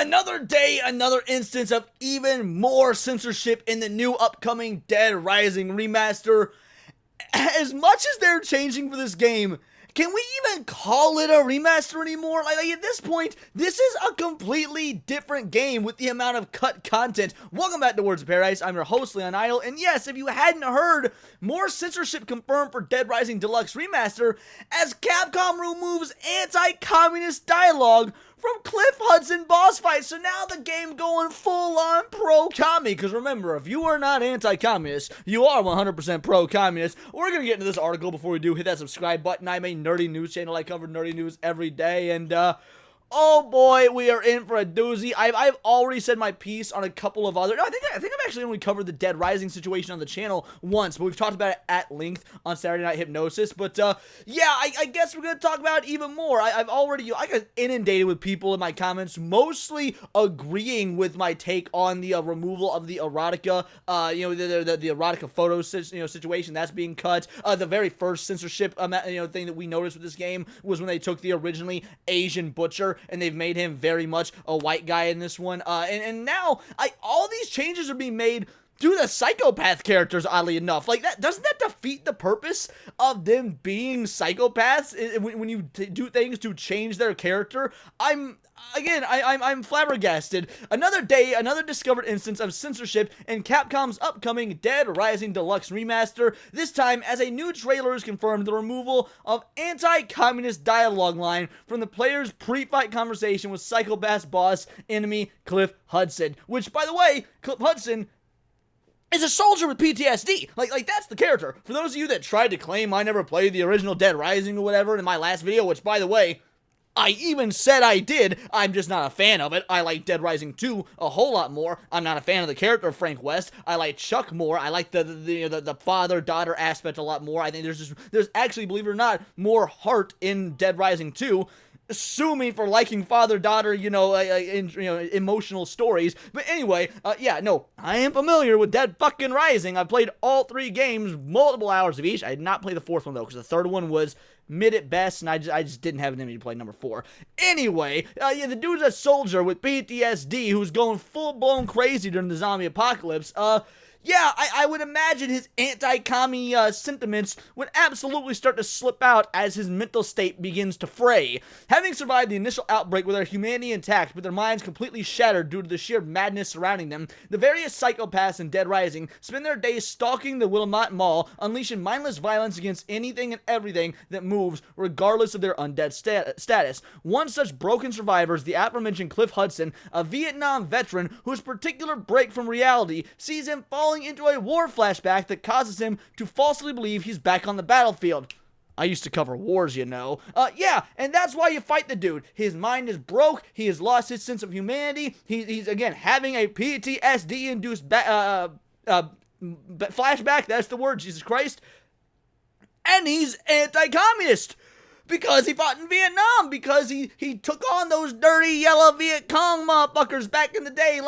Another day, another instance of even more censorship in the new upcoming Dead Rising remaster. As much as they're changing for this game, can we even call it a remaster anymore? Like at this point, this is a completely different game with the amount of cut content. Welcome back to Words of Paradise. I'm your host, Leon Idle, and yes, if you hadn't heard, more censorship confirmed for Dead Rising Deluxe Remaster as Capcom removes anti-communist dialogue from Cliff Hudson boss fight. So now the game going full-on pro-commie. Because remember, if you are not anti-communist, you are 100% pro-communist. We're going to get into this article. Before we do, hit that subscribe button. I'm a nerdy news channel. I cover nerdy news every day. And, oh boy, we are in for a doozy. I've already said my piece on a couple of other. No, I think I've actually only covered the Dead Rising situation on the channel once, but we've talked about it at length on Saturday Night Hypnosis. But yeah, I guess we're gonna talk about it even more. I got inundated with people in my comments, mostly agreeing with my take on the removal of the erotica, the erotica photo situation that's being cut. The very first censorship thing that we noticed with this game was when they took the originally Asian butcher and they've made him very much a white guy in this one. And now, all these changes are being made to the psychopath characters, oddly enough. Like, doesn't that defeat the purpose of them being psychopaths when you do things to change their character? I'm flabbergasted. Another day, another discovered instance of censorship in Capcom's upcoming Dead Rising Deluxe Remaster. This time, as a new trailer has confirmed the removal of anti-communist dialogue line from the player's pre-fight conversation with Psychopath's boss enemy Cliff Hudson. Which, by the way, Cliff Hudson is a soldier with PTSD. Like that's the character. For those of you that tried to claim I never played the original Dead Rising or whatever in my last video, which, by the way, I even said I did. I'm just not a fan of it. I like Dead Rising 2 a whole lot more. I'm not a fan of the character of Frank West. I like Chuck more. I like the father-daughter aspect a lot more. I think there's actually, believe it or not, more heart in Dead Rising 2. Sue me for liking father-daughter, emotional stories. But anyway, yeah, no, I am familiar with Dead fucking Rising. I've played all three games, multiple hours of each. I did not play the fourth one, though, because the third one was mid at best, and I just didn't have an enemy to play number 4. Anyway, yeah, the dude's a soldier with PTSD who's going full-blown crazy during the zombie apocalypse. Yeah, I would imagine his anti-commie sentiments would absolutely start to slip out as his mental state begins to fray. Having survived the initial outbreak with their humanity intact, but their minds completely shattered due to the sheer madness surrounding them, the various psychopaths in Dead Rising spend their days stalking the Willamette Mall, unleashing mindless violence against anything and everything that moves, regardless of their undead status. One such broken survivor is the aforementioned Cliff Hudson, a Vietnam veteran whose particular break from reality sees him falling into a war flashback that causes him to falsely believe he's back on the battlefield. I used to cover wars, you know. Yeah, and that's why you fight the dude. His mind is broke. He has lost his sense of humanity. He's again, having a PTSD-induced flashback. That's the word, Jesus Christ. And he's anti-communist. Because he fought in Vietnam. Because he took on those dirty yellow Viet Cong motherfuckers back in the day.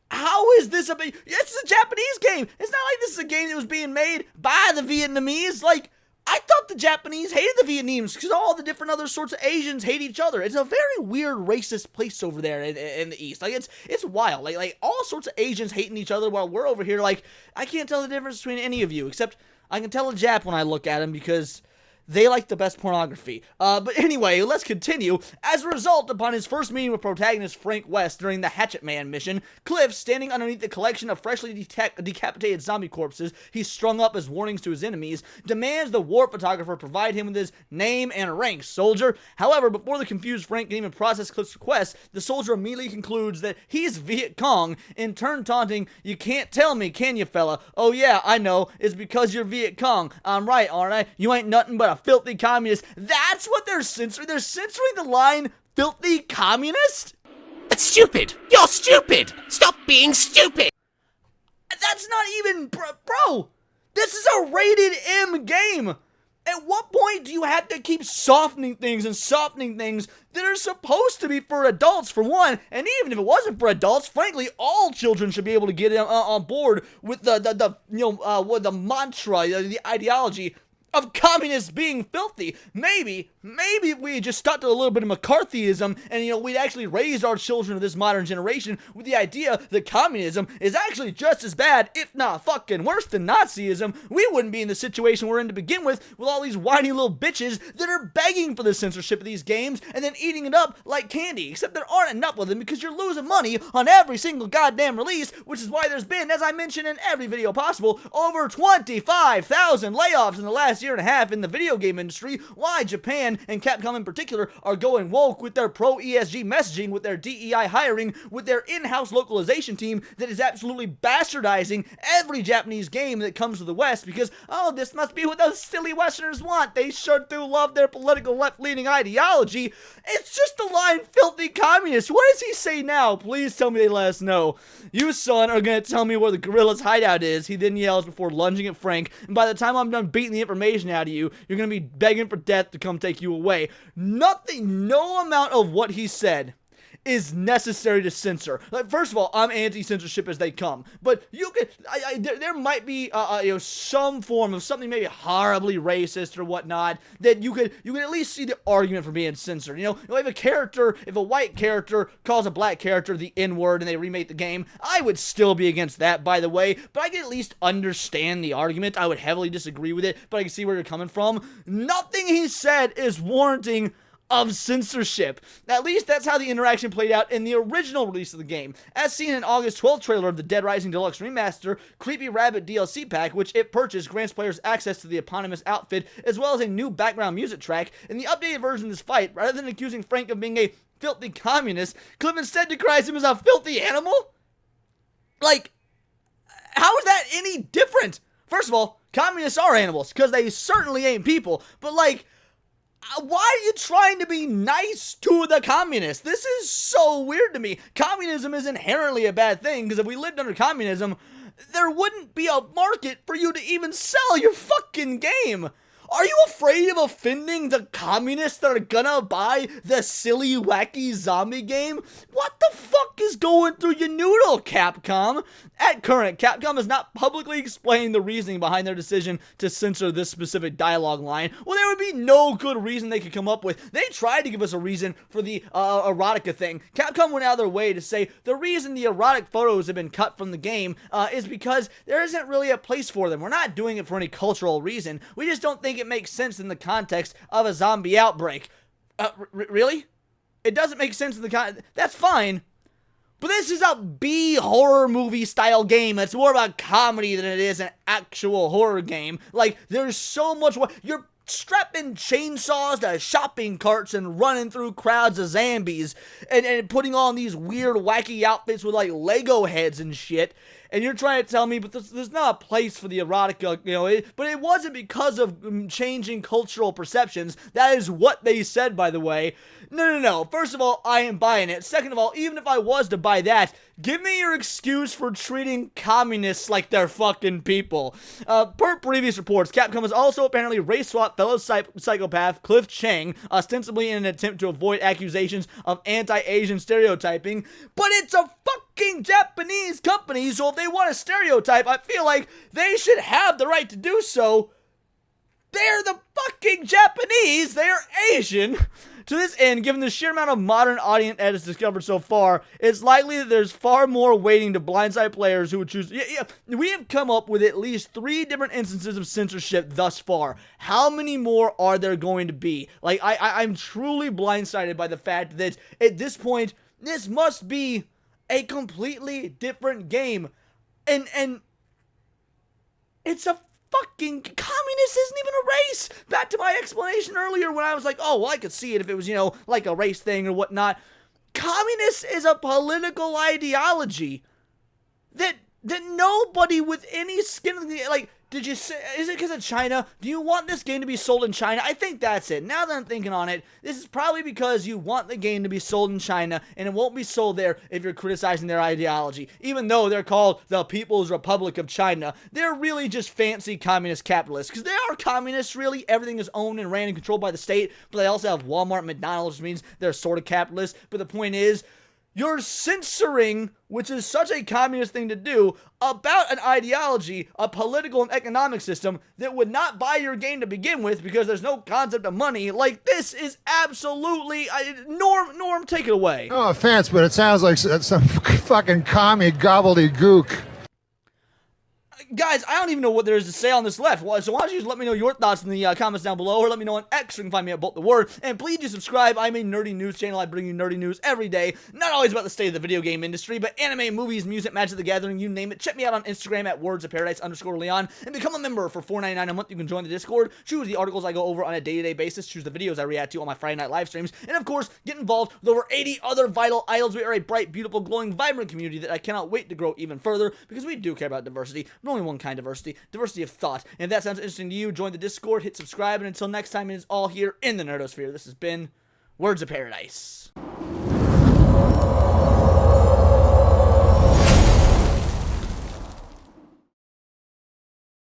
How is this it's a Japanese game. It's not like this is a game that was being made by the Vietnamese. Like, I thought the Japanese hated the Vietnamese because all the different other sorts of Asians hate each other. It's a very weird racist place over there in the East. Like, it's wild. Like all sorts of Asians hating each other while we're over here. Like, I can't tell the difference between any of you, except I can tell a Jap when I look at him because they like the best pornography. But anyway, let's continue. As a result, upon his first meeting with protagonist Frank West during the Hatchet Man mission, Cliff, standing underneath the collection of freshly decapitated zombie corpses he's strung up as warnings to his enemies, demands the war photographer provide him with his name and rank, soldier. However, before the confused Frank can even process Cliff's request, the soldier immediately concludes that he's Viet Cong, in turn taunting, "You can't tell me, can you, fella? Oh yeah, I know. It's because you're Viet Cong. I'm right, aren't I? You ain't nothing but a filthy communist." That's what they're censoring. They're censoring the line "filthy communist." That's stupid. You're stupid. Stop being stupid. That's not even, bro. This is a rated M game. At what point do you have to keep softening things that are supposed to be for adults, for one? And even if it wasn't for adults, frankly, all children should be able to get on board with the mantra, the ideology of communists being filthy. Maybe if we just stuck to a little bit of McCarthyism and, we'd actually raised our children of this modern generation with the idea that communism is actually just as bad, if not fucking worse than Nazism, we wouldn't be in the situation we're in to begin with all these whiny little bitches that are begging for the censorship of these games and then eating it up like candy. Except there aren't enough of them because you're losing money on every single goddamn release, which is why there's been, as I mentioned in every video possible, over 25,000 layoffs in the last year and a half in the video game industry. Why Japan and Capcom in particular are going woke with their pro-ESG messaging, with their DEI hiring, with their in-house localization team that is absolutely bastardizing every Japanese game that comes to the West because, oh, this must be what those silly Westerners want. They sure do love their political left-leaning ideology. It's just a line, filthy communist. What does he say now? Please tell me they let us know. You, son, are gonna tell me where the gorilla's hideout is, he then yells before lunging at Frank, and by the time I'm done beating the information out of you, you're gonna be begging for death to come take you away. No amount of what he said is necessary to censor. Like, first of all, I'm anti-censorship as they come, but you could, there might be, some form of something maybe horribly racist or whatnot that you could at least see the argument for being censored. If a white character calls a black character the N-word and they remake the game, I would still be against that, by the way, but I can at least understand the argument. I would heavily disagree with it, but I can see where you're coming from. Nothing he said is warranting of censorship. At least that's how the interaction played out in the original release of the game. As seen in August 12th trailer of the Dead Rising Deluxe Remaster, Creepy Rabbit DLC pack, which if purchased grants players access to the eponymous outfit, as well as a new background music track. In the updated version of this fight, rather than accusing Frank of being a filthy communist, Cliff instead decries him as a filthy animal? Like, how is that any different? First of all, communists are animals, because they certainly ain't people, but why are you trying to be nice to the communists? This is so weird to me. Communism is inherently a bad thing, because if we lived under communism, there wouldn't be a market for you to even sell your fucking game. Are you afraid of offending the communists that are gonna buy the silly, wacky zombie game? What the fuck is going through your noodle, Capcom? At current, Capcom has not publicly explained the reasoning behind their decision to censor this specific dialogue line. Well, there would be no good reason they could come up with. They tried to give us a reason for the erotica thing. Capcom went out of their way to say the reason the erotic photos have been cut from the game is because there isn't really a place for them. We're not doing it for any cultural reason. We just don't think it makes sense in the context of a zombie outbreak. Really? It doesn't make sense in the context. That's fine. But this is a B horror movie style game. It's more about comedy than it is an actual horror game. Like, there's so much. You're strapping chainsaws to shopping carts and running through crowds of zombies and putting on these weird, wacky outfits with Lego heads and shit. And you're trying to tell me, but there's not a place for the erotica, but it wasn't because of changing cultural perceptions. That is what they said, by the way. No. First of all, I am buying it. Second of all, even if I was to buy that, give me your excuse for treating communists like they're fucking people. Per previous reports, Capcom has also apparently race-swapped fellow psychopath Cliff Chang, ostensibly in an attempt to avoid accusations of anti-Asian stereotyping, but it's a fucking Japanese company, so if they want to stereotype, I feel like they should have the right to do so. They're the fucking Japanese, they're Asian. To this end, given the sheer amount of modern audience Ed has discovered so far, it's likely that there's far more waiting to blindside players who would choose. We have come up with at least 3 different instances of censorship thus far. How many more are there going to be? I'm truly blindsided by the fact that at this point, this must be a completely different game. And it's a fucking communist isn't even a race. Back to my explanation earlier when I was like, oh, well, I could see it if it was, like a race thing or whatnot. Communist is a political ideology that nobody with any skin in the, did you say, is it because of China? Do you want this game to be sold in China? I think that's it. Now that I'm thinking on it, this is probably because you want the game to be sold in China, and it won't be sold there if you're criticizing their ideology. Even though they're called the People's Republic of China, they're really just fancy communist capitalists, because they are communists, really. Everything is owned and ran and controlled by the state, but they also have Walmart and McDonald's, which means they're sort of capitalists. But the point is, You're censoring, which is such a communist thing to do, about an ideology, a political and economic system that would not buy your game to begin with because there's no concept of money. Like, this is absolutely... Norm, take it away. No offense, but it sounds like some fucking commie gobbledygook. Guys, I don't even know what there is to say on this left. So why don't you just let me know your thoughts in the comments down below, or let me know on X. You can find me at Bolt the Word. And please do subscribe. I'm a nerdy news channel. I bring you nerdy news every day. Not always about the state of the video game industry, but anime, movies, music, Magic the Gathering, you name it. Check me out on Instagram at wordsofparadise_Leon and become a member for $4.99 a month. You can join the Discord, choose the articles I go over on a day-to-day basis, choose the videos I react to on my Friday night live streams, and of course, get involved with over 80 other vital idols. We are a bright, beautiful, glowing, vibrant community that I cannot wait to grow even further, because we do care about diversity, but only one kind of diversity of thought. And if that sounds interesting to you, join the Discord, hit subscribe, and until next time, it is all here in the Nerdosphere. This has been Words of Paradise.